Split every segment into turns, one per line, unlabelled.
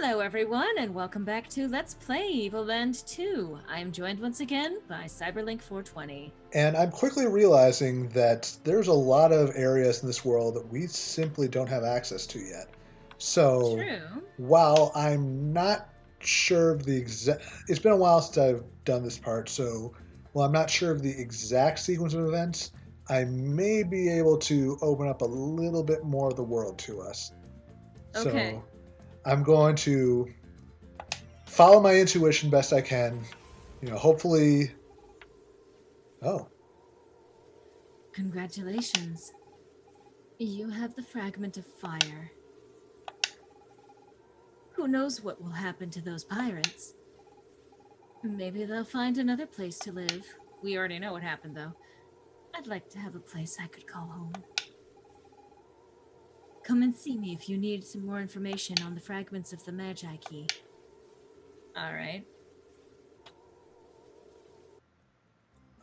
Hello everyone, and welcome back to Let's Play Evoland 2. I am joined once again by Cyberlink 420.
And I'm quickly realizing that there's a lot of areas in this world that we simply don't have access to yet. So,
True.
while I'm not sure of the exact... It's been a while since I've done this part, so while I'm not sure of the exact sequence of events, I may be able to open up a little bit more of the world to us.
Okay.
So, I'm going to follow my intuition best I can. Hopefully... Oh.
Congratulations. You have the Fragment of Fire. Who knows what will happen to those pirates? Maybe they'll find another place to live. We already know what happened, though. I'd like to have a place I could call home. Come and see me if you need some more information on the fragments of the Magi Key. Alright.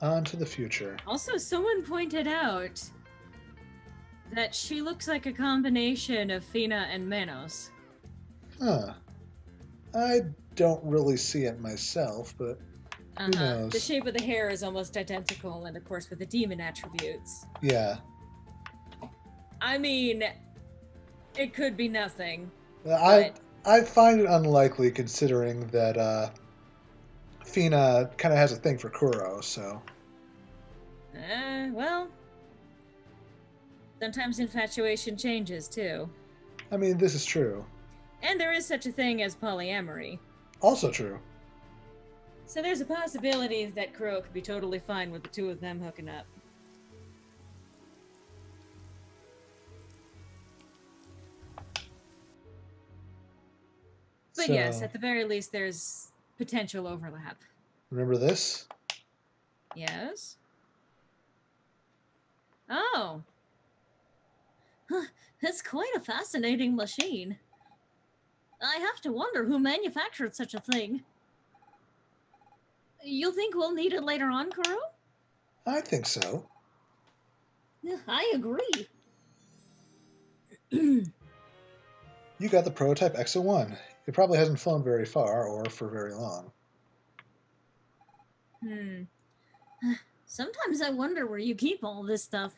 On to the future.
Also, someone pointed out that she looks like a combination of Fina and Manos.
Huh. I don't really see it myself, but who knows?
The shape of the hair is almost identical, and of course with the demon attributes.
Yeah.
I mean, it could be nothing.
I find it unlikely considering that Fina kind of has a thing for Kuro, so...
Well... Sometimes infatuation changes, too.
I mean, this is true.
And there is such a thing as polyamory.
Also true.
So there's a possibility that Kuro could be totally fine with the two of them hooking up. But
So,
yes, at the very least, there's potential overlap.
remember this?
Yes? Oh. Huh, it's quite a fascinating machine. I have to wonder who manufactured such a thing. You think we'll need it later on, Kuro?
I think so.
I agree.
You got the prototype XO1. It probably hasn't flown very far or for very long.
Sometimes I wonder where you keep all this stuff.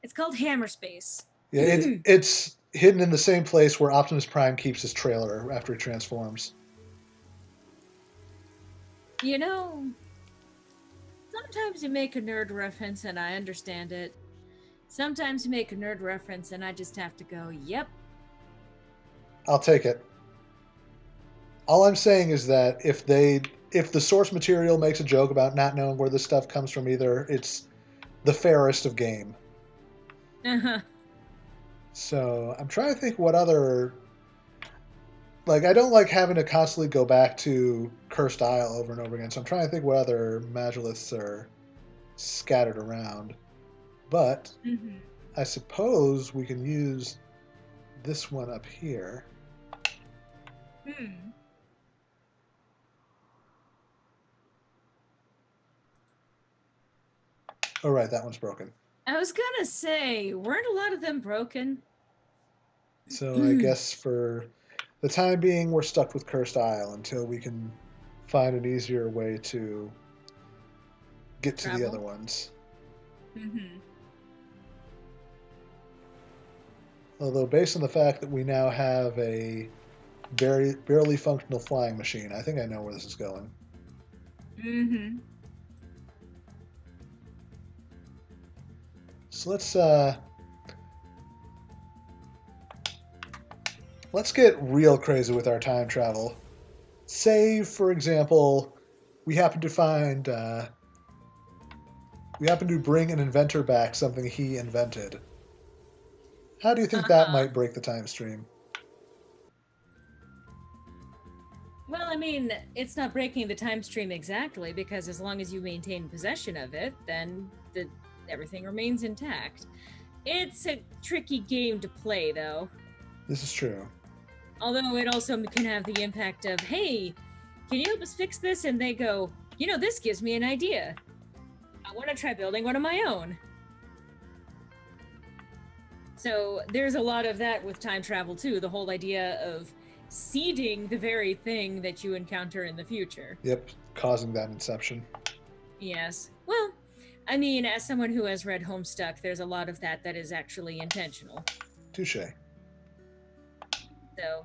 It's called hammer space.
Yeah, it's hidden in the same place where Optimus Prime keeps his trailer after he transforms.
You know, sometimes you make a nerd reference and I understand it. Sometimes you make a nerd reference and I just have to go, yep.
I'll take it. All I'm saying is that if the source material makes a joke about not knowing where this stuff comes from either, it's the fairest of game.
Uh-huh.
So I'm trying to think what other... Like, I don't like having to constantly go back to Cursed Isle over and over again, so I'm trying to think what other Magiliths are scattered around. But I suppose we can use this one up here. Oh, right, that one's broken.
I was gonna say, weren't a lot of them broken?
So I guess for the time being, we're stuck with Cursed Isle until we can find an easier way to get to the other ones. Although, based on the fact that we now have a barely functional flying machine, I think I know where this is going. So let's get real crazy with our time travel. Say, for example, we happen to bring an inventor back something he invented. How do you think that might break the time stream?
Well, I mean, it's not breaking the time stream exactly, because as long as you maintain possession of it, then everything remains intact. It's a tricky game to play, though.
This is true.
Although it also can have the impact of, hey, can you help us fix this? And they go, this gives me an idea. I want to try building one of my own. So there's a lot of that with time travel, too. The whole idea of, seeding the very thing that you encounter in the future.
Yep, causing that inception.
Yes. Well, I mean, as someone who has read Homestuck, there's a lot of that is actually intentional.
Touche.
So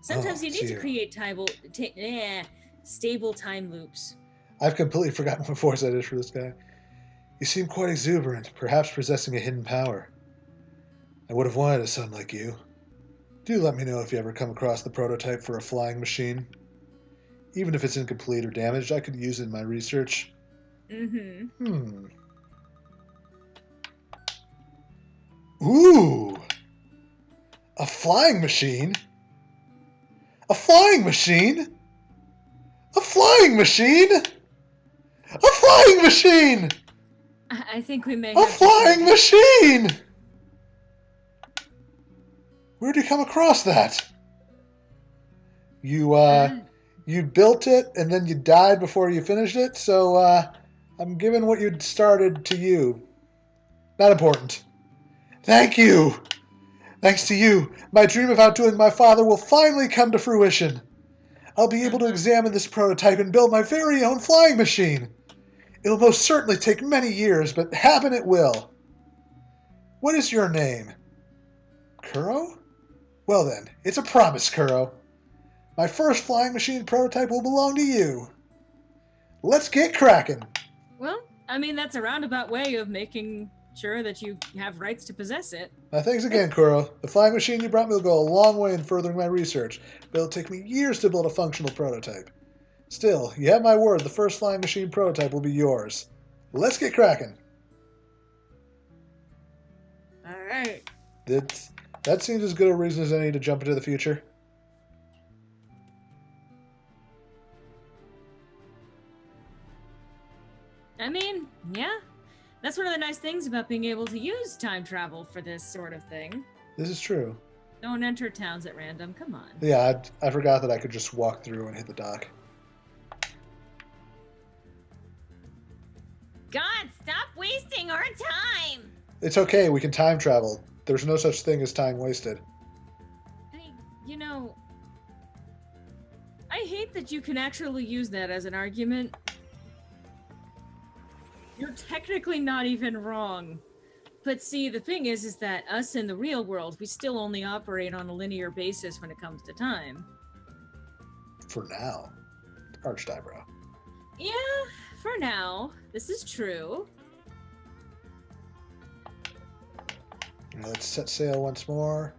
sometimes you need to
dear.
create stable time loops.
I've completely forgotten what voice that is for this guy. You seem quite exuberant, perhaps possessing a hidden power. I would have wanted a son like you. Do let me know if you ever come across the prototype for a flying machine. Even if it's incomplete or damaged, I could use it in my research.
Mm-hmm.
Ooh! A flying machine? A flying machine? A flying machine? A flying machine!
I think we may
A
have
flying machine! Where'd you come across that? You built it and then you died before you finished it, so I'm giving what you'd started to you. Not important. Thank you! Thanks to you, my dream of outdoing my father will finally come to fruition. I'll be able to examine this prototype and build my very own flying machine. It'll most certainly take many years, but happen it will. What is your name? Kuro? Well then, it's a promise, Kuro. My first flying machine prototype will belong to you. Let's get cracking.
Well, I mean, that's a roundabout way of making sure that you have rights to possess it.
Thanks again, Kuro. The flying machine you brought me will go a long way in furthering my research, but it'll take me years to build a functional prototype. Still, you have my word, the first flying machine prototype will be yours. Let's get cracking.
All right.
That seems as good a reason as any to jump into the future.
I mean, yeah. That's one of the nice things about being able to use time travel for this sort of thing.
This is true.
Don't enter towns at random, come on.
Yeah, I forgot that I could just walk through and hit the dock.
God, stop wasting our time!
It's okay, we can time travel. There's no such thing as time wasted.
You know, I hate that you can actually use that as an argument. You're technically not even wrong. But see, the thing is that us in the real world, we still only operate on a linear basis when it comes to time.
For now. Arched eyebrow.
Yeah, for now. This is true.
Let's set sail once more.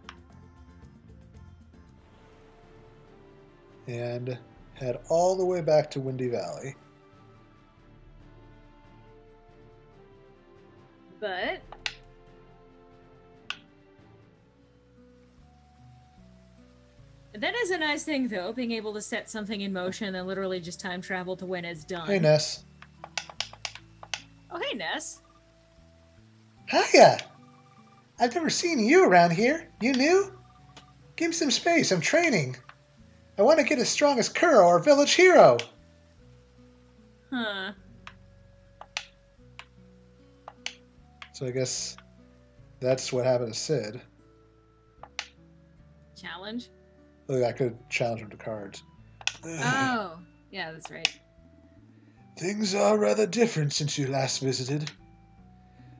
And head all the way back to Windy Valley.
But that is a nice thing, though, being able to set something in motion and literally just time travel to when it's done.
Hey, Ness.
Oh, hey, Ness.
Hiya! I've never seen you around here. You new? Give me some space. I'm training. I want to get as strong as Kuro, our village hero.
Huh.
So I guess that's what happened to Sid.
Challenge?
Look, I could challenge him to cards.
Oh, yeah, that's right.
Things are rather different since you last visited.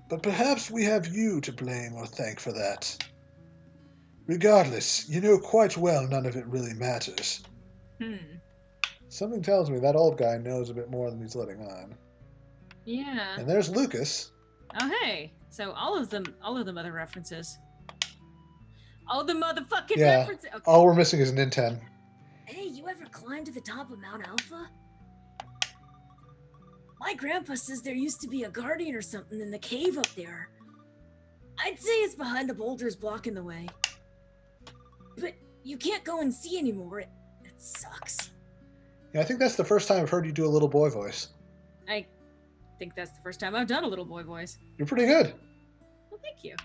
But perhaps we have you to blame or thank for that. Regardless, you know quite well none of it really matters. Something tells me that old guy knows a bit more than he's letting on.
Yeah.
And there's Lucas.
Oh, hey. So all of them other references. All the motherfucking references. Okay.
All we're missing is Ninten.
Hey, you ever climbed to the top of Mount Alpha? My grandpa says there used to be a guardian or something in the cave up there. I'd say it's behind the boulders blocking the way. But you can't go and see anymore. It sucks.
Yeah, I think that's the first time I've heard you do a little boy voice.
I think that's the first time I've done a little boy voice.
You're pretty good.
Well, thank you.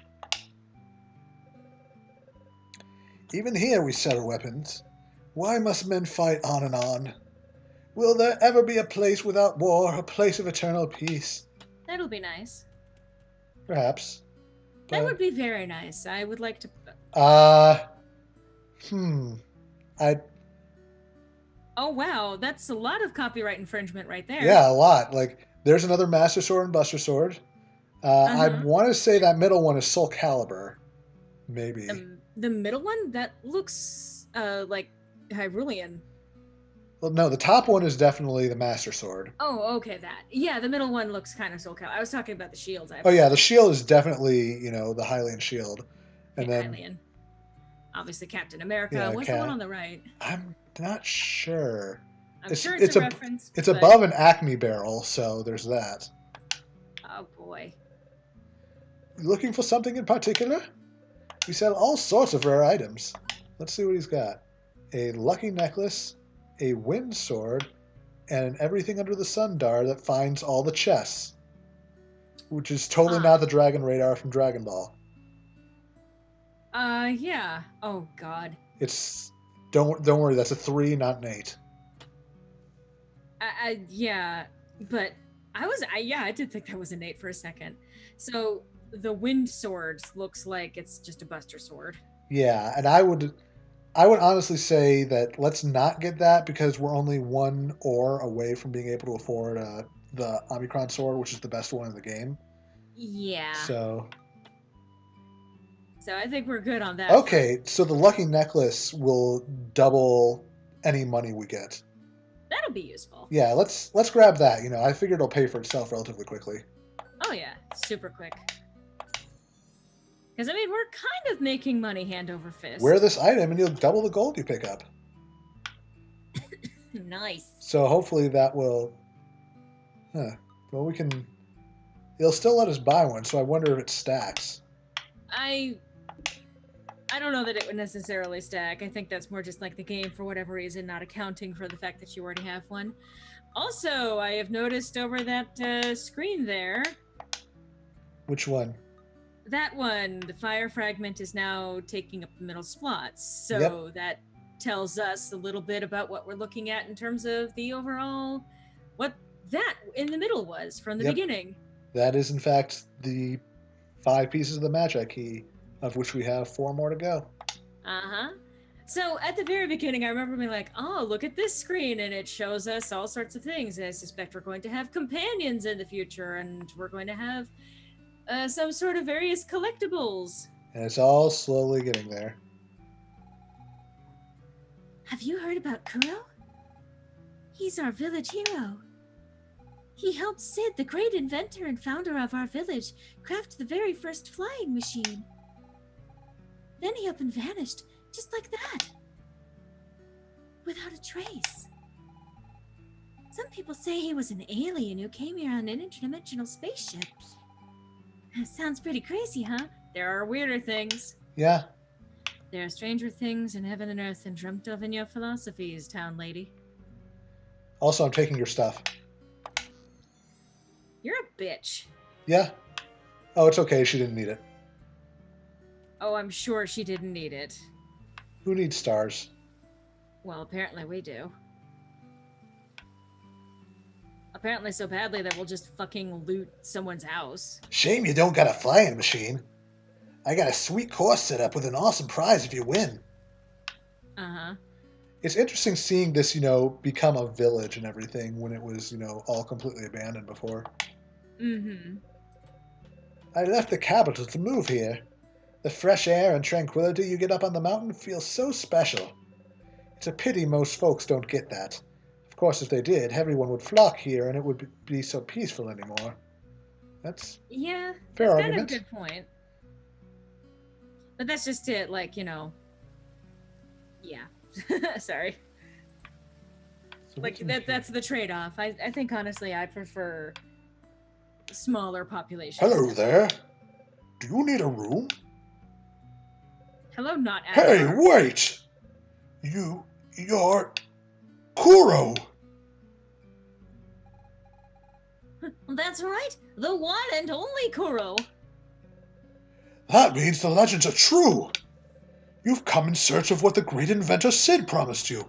Even here we settle weapons. Why must men fight on and on? Will there ever be a place without war, a place of eternal peace?
That'll be nice.
Perhaps.
That would be very nice. I would like to... Oh wow, that's a lot of copyright infringement right there.
Yeah, a lot. Like, there's another Master Sword and Buster Sword. I want to say that middle one is Soul Calibur. Maybe.
The middle one? That looks like Hyrulean.
Well, no, the top one is definitely the Master Sword.
Oh, okay, that. Yeah, the middle one looks kind of Soul Calibur. I was talking about the shields.
Oh, yeah, the shield is definitely, the Hylian shield. And then
Hylian. Obviously, Captain America.
Yeah,
What's the one on the right?
I'm not sure.
I'm sure it's a reference.
It's above an Acme barrel, so there's that.
Oh, boy.
You looking for something in particular? We sell all sorts of rare items. Let's see what he's got. A lucky necklace, a wind sword, and an everything under the sun dar that finds all the chests. Which is totally not the dragon radar from Dragon Ball.
Yeah. Oh, God.
It's... Don't worry, that's a 3, not an 8.
Yeah, but I did think that was an 8 for a second. So the wind sword looks like it's just a Buster sword.
Yeah, and I would honestly say that let's not get that because we're only 1 ore away from being able to afford the Omicron sword, which is the best one in the game.
Yeah.
So
I think we're good on that.
Okay, so the lucky necklace will double any money we get.
That'll be useful.
Yeah, let's grab that. I figured it'll pay for itself relatively quickly.
Oh yeah, super quick. Because we're kind of making money hand over fist.
Wear this item and you'll double the gold you pick up.
Nice.
So hopefully that will... Well, we can... It'll still let us buy one, so I wonder if it stacks.
I don't know that it would necessarily stack. I think that's more just like the game, for whatever reason, not accounting for the fact that you already have one. Also, I have noticed over that screen there...
Which one?
That one, the fire fragment is now taking up the middle slots. So that tells us a little bit about what we're looking at in terms of the overall, what that in the middle was from the beginning.
That is, in fact, the 5 pieces of the Magi key, of which we have 4 more to go.
Uh-huh. So at the very beginning, I remember being like, oh, look at this screen, and it shows us all sorts of things. And I suspect we're going to have companions in the future, and we're going to have some sort of various collectibles.
And it's all slowly getting there.
Have you heard about Kuro? He's our village hero. He helped Sid, the great inventor and founder of our village, craft the very first flying machine. Then he up and vanished, just like that. Without a trace. Some people say he was an alien who came here on an interdimensional spaceship. Sounds pretty crazy, huh?
There are weirder things.
Yeah.
There are stranger things in heaven and earth than dreamt of in your philosophies, town lady.
Also, I'm taking your stuff.
You're a bitch.
Yeah. Oh, it's okay. She didn't need it.
Oh, I'm sure she didn't need it.
Who needs stars?
Well, apparently we do. Apparently so badly that we'll just fucking loot someone's house.
Shame you don't got a flying machine. I got a sweet course set up with an awesome prize if you win.
Uh-huh.
It's interesting seeing this, become a village and everything when it was, all completely abandoned before.
Mm-hmm.
I left the capital to move here. The fresh air and tranquility you get up on the mountain feels so special. It's a pity most folks don't get that. Of course, if they did, everyone would flock here and it would be so peaceful anymore. That's fair argument.
Kind of a good point. But that's just it, yeah. Sorry.
So
that's the trade-off. I think, honestly, I prefer smaller populations.
Hello there. Do you need a room?
Hello, not
Hey,
Avatar.
wait! You're... Kuro!
That's right, the one and only Kuro.
That means the legends are true! You've come in search of what the great inventor Sid promised you.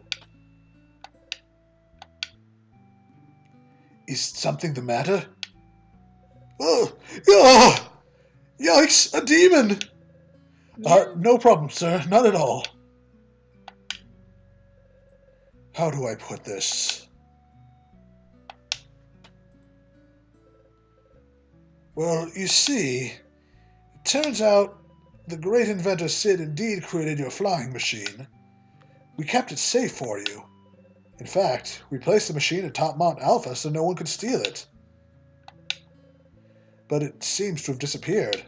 Is something the matter? Oh! Yikes! A demon!
Yeah.
No problem, sir. Not at all. How do I put this? Well, you see, it turns out the great inventor Sid indeed created your flying machine. We kept it safe for you. In fact, we placed the machine atop Mount Alpha so no one could steal it. But it seems to have disappeared.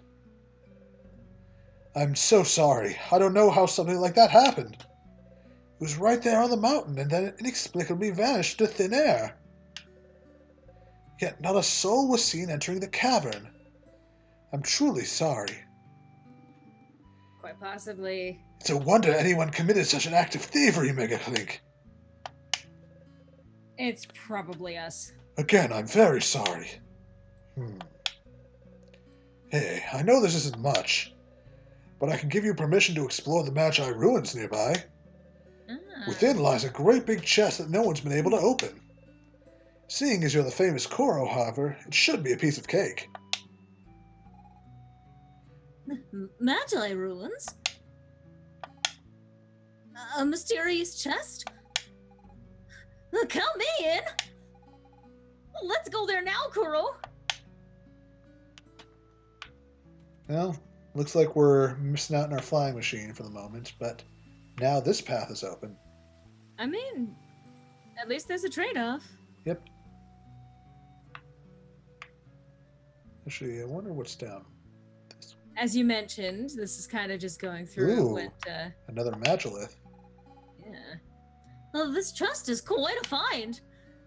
I'm so sorry. I don't know how something like that happened. It was right there on the mountain and then it inexplicably vanished into thin air. Yet not a soul was seen entering the cavern. I'm truly sorry.
Quite possibly.
It's a wonder anyone committed such an act of thievery, Megaclink.
It's probably us.
Again, I'm very sorry. Hey, I know this isn't much, but I can give you permission to explore the Magi ruins nearby.
Ah.
Within lies a great big chest that no one's been able to open. Seeing as you're the famous Koro, however, it should be a piece of cake.
Magi ruins? A mysterious chest? Count me in! Let's go there now, Kuro!
Well, looks like we're missing out on our flying machine for the moment, but now this path is open.
I mean, at least there's a trade-off.
Yep. Actually, I wonder what's down.
As you mentioned, this is kind of just going through
Ooh,
what,
another Magilith.
yeah.
Well, this chest is quite a find.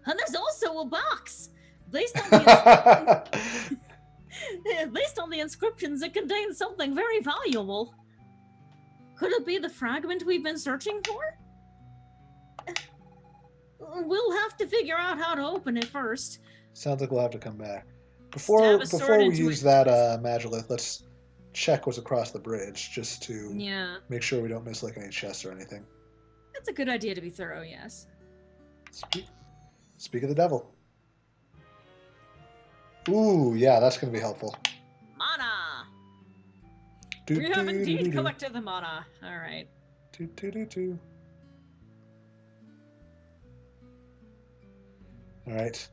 And there's also a box. Based on the based on the inscriptions, it contains something very valuable. Could it be the fragment we've been searching for? We'll have to figure out how to open it first.
Sounds like we'll have to come back.
Stab
Before
a sword
we
into
use
it.
that Magilith, let's check what's across the bridge, just to
Yeah,
make sure we don't miss like any chests or anything.
that's a good idea to be thorough, yes.
Speak of the devil. Ooh, yeah, that's going to be helpful.
Mana!
Do,
We have
do,
indeed
do, do.
collected the mana. Alright.
Do, do, do, do. All right.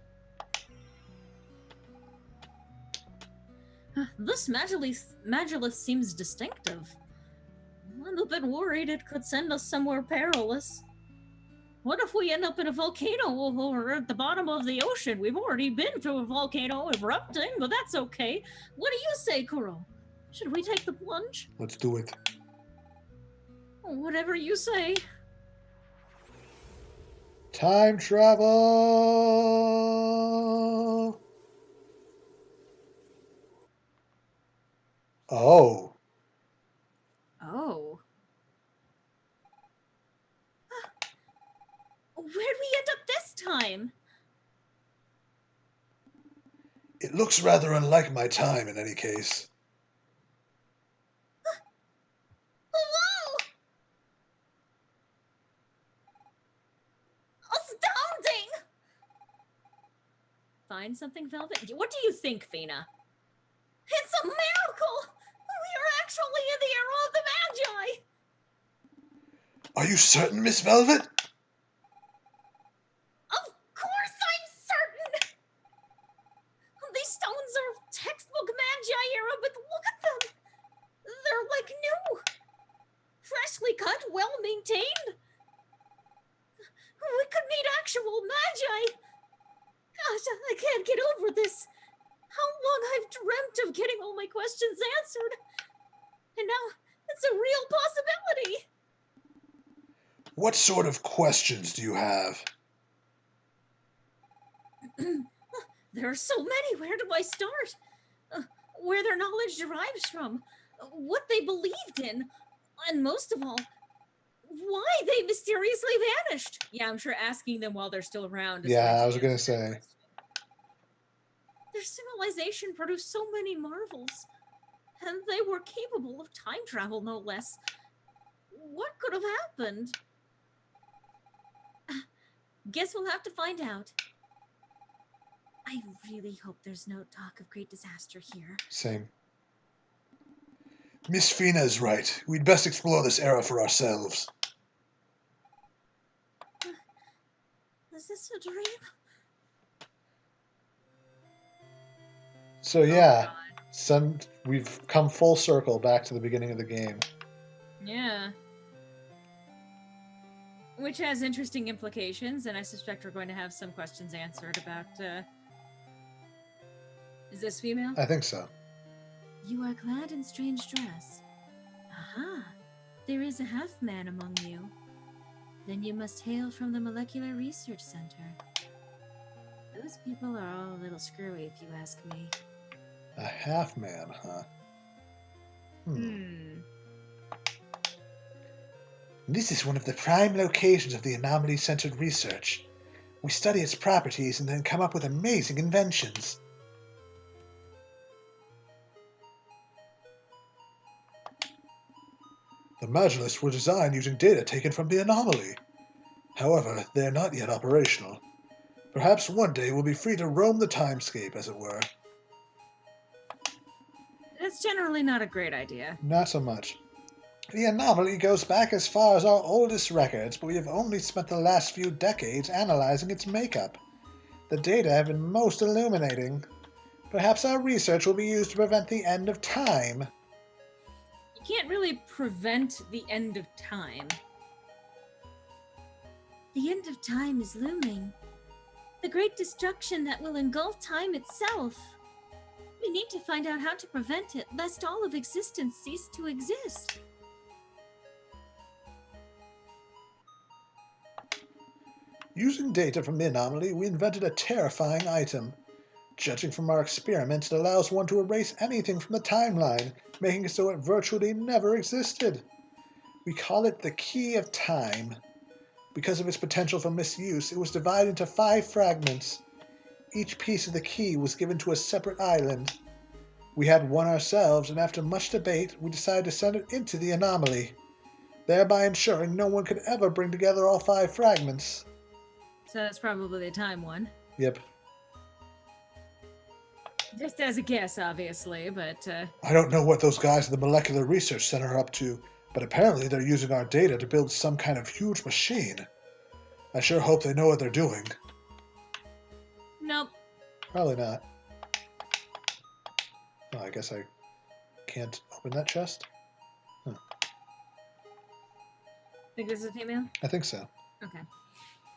This Magilith seems distinctive. I'm a bit worried it could send us somewhere perilous. What if we end up in a volcano or at the bottom of the ocean? We've already been through a volcano erupting, but that's okay. What do you say, Kuro? Should we take the plunge?
Let's do it.
Whatever you say.
Time travel. Oh.
Oh.
Where'd we end up this time?
It looks rather unlike my time in any case.
Hello! Astounding!
Find something, Velvet? What do you think, Fina?
It's a miracle! We are actually in the era of the Magi!
Are you certain, Miss Velvet?
Of course I'm certain! These stones are textbook Magi era, but look at them! They're like new! Freshly cut, well maintained! We could meet actual Magi! Gosh, I can't get over this! How long I've dreamt of getting all my questions answered! And now it's a real possibility!
What sort of questions do you have?
There are so many. Where do I start? Where their knowledge derives from, what they believed in, and most of all, why they mysteriously vanished.
Yeah, I'm sure asking them while they're still around is
Yeah,
going to
I was gonna
answer that
say.
question.
Their civilization produced so many marvels, and they were capable of time travel, no less. What could have happened? Guess we'll have to find out. I really hope there's no talk of great disaster here.
Same. Miss Fina's right. We'd best explore this era for ourselves.
Is this a dream?
So yeah, we've come full circle back to the beginning of the game.
Yeah. Which has interesting implications, and I suspect we're going to have some questions answered about, Is this female?
I think so.
You are clad in strange dress. Aha! There is a half-man among you. Then you must hail from the Molecular Research Center. Those people are all a little screwy, if you ask me.
A half-man, huh? This is one of the prime locations of the anomaly-centered research. We study its properties and then come up with amazing inventions. The modulists were designed using data taken from the anomaly. However, they are not yet operational. Perhaps one day we'll be free to roam the timescape, as it were.
That's generally not a great idea.
Not so much. The anomaly goes back as far as our oldest records, but we have only spent the last few decades analyzing its makeup. The data have been most illuminating. Perhaps our research will be used to prevent the end of time.
You can't really prevent the end of time.
The end of time is looming. The great destruction that will engulf time itself. We need to find out how to prevent it, lest all of existence cease to exist.
Using data from the anomaly, we invented a terrifying item. Judging from our experiments, it allows one to erase anything from the timeline, making it so it virtually never existed. We call it the Key of Time. Because of its potential for misuse, it was divided into 5 fragments. Each piece of the key was given to a separate island. We had one ourselves, and after much debate, we decided to send it into the anomaly, thereby ensuring no one could ever bring together all 5 fragments.
So that's probably the time one.
Yep.
Just as a guess, obviously, but...
I don't know what those guys at the Molecular Research Center are up to, but apparently they're using our data to build some kind of huge machine. I sure hope they know what they're doing.
Nope.
Probably not. Oh, I guess I can't open that chest? Huh.
Think this is a female?
I think so.
Okay.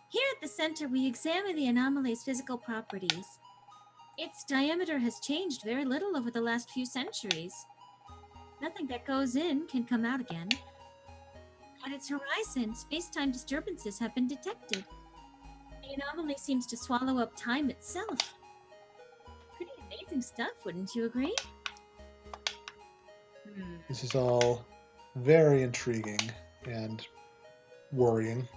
Here at the center, we examine the anomaly's physical properties. Its diameter has changed very little over the last few centuries. Nothing that goes in can come out again. At its horizon, space-time disturbances have been detected. The anomaly seems to swallow up time itself. Pretty amazing stuff, wouldn't you agree?
This is all very intriguing and worrying.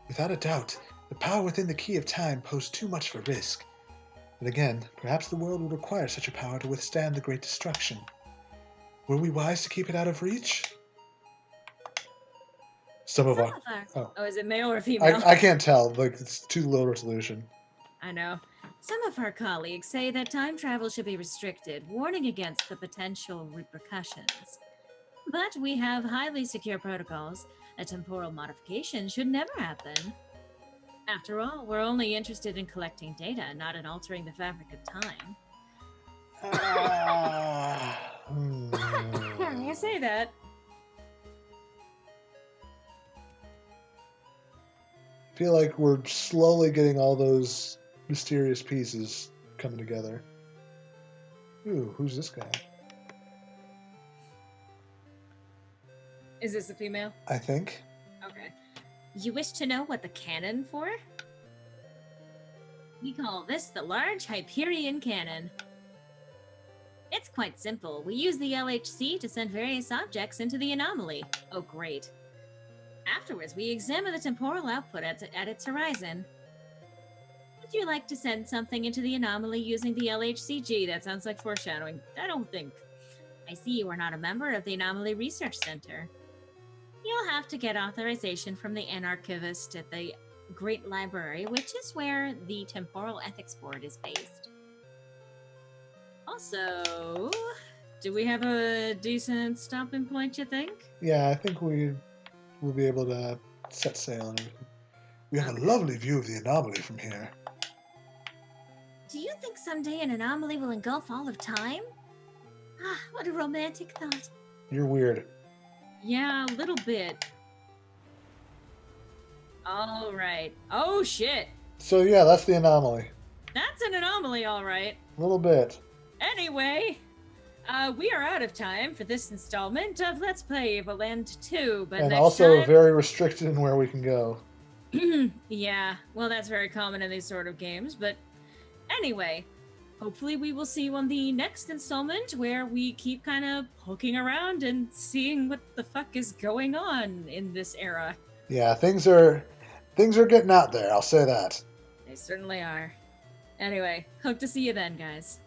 Without a doubt, the power within the Key of Time posed too much for risk. And again, perhaps the world would require such a power to withstand the Great Destruction. Were we wise to keep it out of reach? Some of our...
Oh, is it male or female?
I can't tell. Like, it's too low resolution.
I know. Some of our colleagues say that time travel should be restricted, warning against the potential repercussions. But we have highly secure protocols. A temporal modification should never happen. After all, we're only interested in collecting data, not in altering the fabric of time. You say that.
I feel like we're slowly getting all those mysterious pieces coming together. Ooh, who's this guy?
Is this a female?
I think.
Okay. You wish to know what the cannon for? We call this the Large Hyperion Cannon. It's quite simple. We use the LHC to send various objects into the anomaly. Oh, great. Afterwards, we examine the temporal output at its horizon. Would you like to send something into the anomaly using the LHCG? That sounds like foreshadowing. I don't think. I see you are not a member of the Anomaly Research Center. You'll have to get authorization from the Anarchivist at the Great Library, which is where the Temporal Ethics Board is based. Also, do we have a decent stopping point, you think?
Yeah, I think we we'll be able to set sail and everything. We have a lovely view of the anomaly from here.
Do you think someday an anomaly will engulf all of time? Ah, what a romantic thought.
You're weird.
Yeah, a little bit. All right. Oh, shit.
So yeah, that's the anomaly.
That's an anomaly, all right.
A little bit.
Anyway, we are out of time for this installment of Let's Play Evoland 2, but
And
next
also
time...
very restricted in where we can go.
Yeah, well, that's very common in these sort of games, but anyway, hopefully we will see you on the next installment where we keep kind of poking around and seeing what the fuck is going on in this era.
Yeah, things are getting out there, I'll say that.
They certainly are. Anyway, hope to see you then, guys.